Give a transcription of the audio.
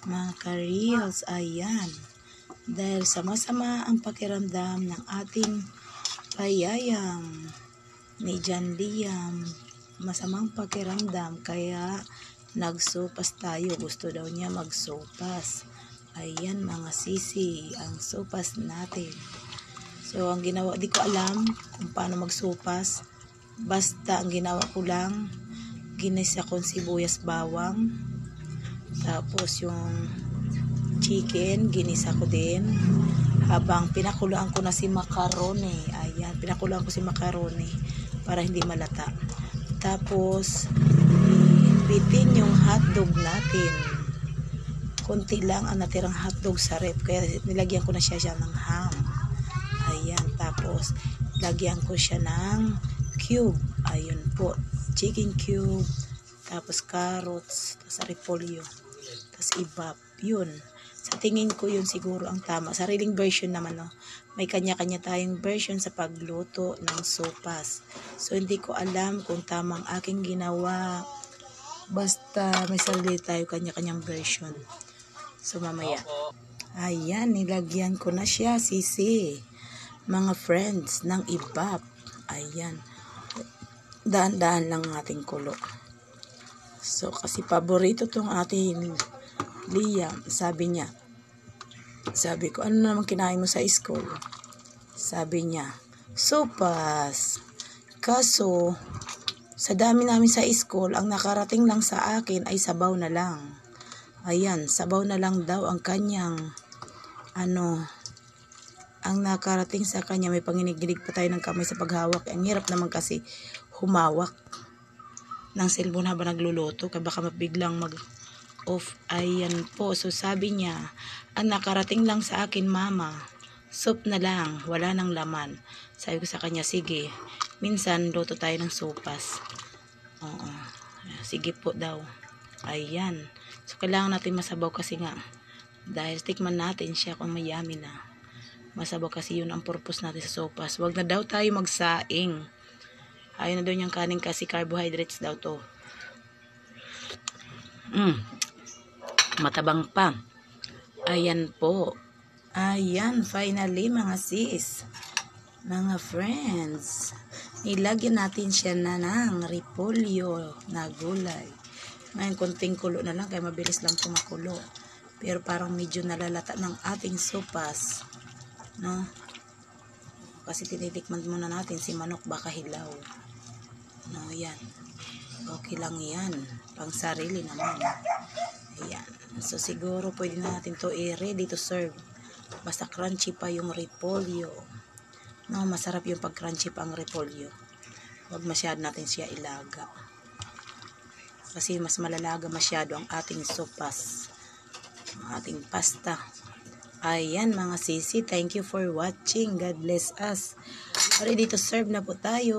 Mga ka-reels, ayan. Dahil sama-sama ang pakiramdam ng ating payayam ni John Liam. Masamang pakiramdam, kaya nagsopas tayo. Gusto daw niya magsopas. Ayan mga sisi, ang sopas natin. So ang ginawa, di ko alam kung paano magsopas. Basta ang ginawa ko lang, ginisa ko sibuyas bawang. Tapos yung chicken, ginisa ko din. Habang pinakuloan ko na si macaroni. Ayan, pinakuloan ko si macaroni para hindi malata. Tapos, bitin yung hotdog natin. Kunti lang ang natirang hotdog sa ref. Kaya nilagyan ko na siya ng ham. Ayan, tapos lagyan ko siya ng cube. Ayun po, chicken cube. Tapos carrots, tapos repolyo. Tapos ibap. Yun. Sa tingin ko yun siguro ang tama. Sariling version naman, no? May kanya-kanya tayong version sa pagluto ng sopas. So, hindi ko alam kung tamang aking ginawa. Basta may sarili tayo kanya-kanyang version. So, mamaya. Ayan, nilagyan ko na siya, sisi. Mga friends ng ibap. Ayan. Daan-daan lang ating kulo. So, kasi paborito tong ating Liam, sabi niya. Sabi ko, ano naman kinain mo sa school? Sabi niya, sopas. Kaso, sa dami namin sa school, ang nakarating lang sa akin ay sabaw na lang. Ayan, sabaw na lang daw ang kanyang, ang nakarating sa kanya. May panginigilig pa tayo ng kamay sa paghawak. Ang hirap naman kasi humawak ng cellphone habang nagluluto. Kaya baka mabiglang off. Ayan po. So sabi niya, ang nakarating lang sa akin, mama, soup na lang, wala nang laman. Sabi ko sa kanya, sige, minsan luto tayo ng sopas. Oo. Sige po daw. Ayan. So kailangan natin masabaw kasi nga, dahil tikman natin siya kung mayami na. Masabaw kasi yun ang purpose natin sa sopas. Wag na daw tayo magsaing. Ayaw na daw niyang kanin kasi carbohydrates daw to. Matabang pa. Ayan po. Ayan, finally mga sis. Mga friends. Nilagyan natin siya na ng repolyo na gulay. Ngayon, konting kulo na lang kaya mabilis lang kumakulo. Pero parang medyo nalalata ng ating sopas. No? Kasi tinitikman muna natin si manok baka hilaw. No, yan. Okay lang yan. Pang sarili naman. Ayan. So, siguro pwede na natin to i-ready to serve. Basta crunchy pa yung repolyo. No, masarap yung pag-crunchy pa ang repolyo. Huwag masyado natin siya ilaga. Kasi mas malalaga masyado ang ating sopas. Ang ating pasta. Ayan mga sisi. Thank you for watching. God bless us. Ready to serve na po tayo.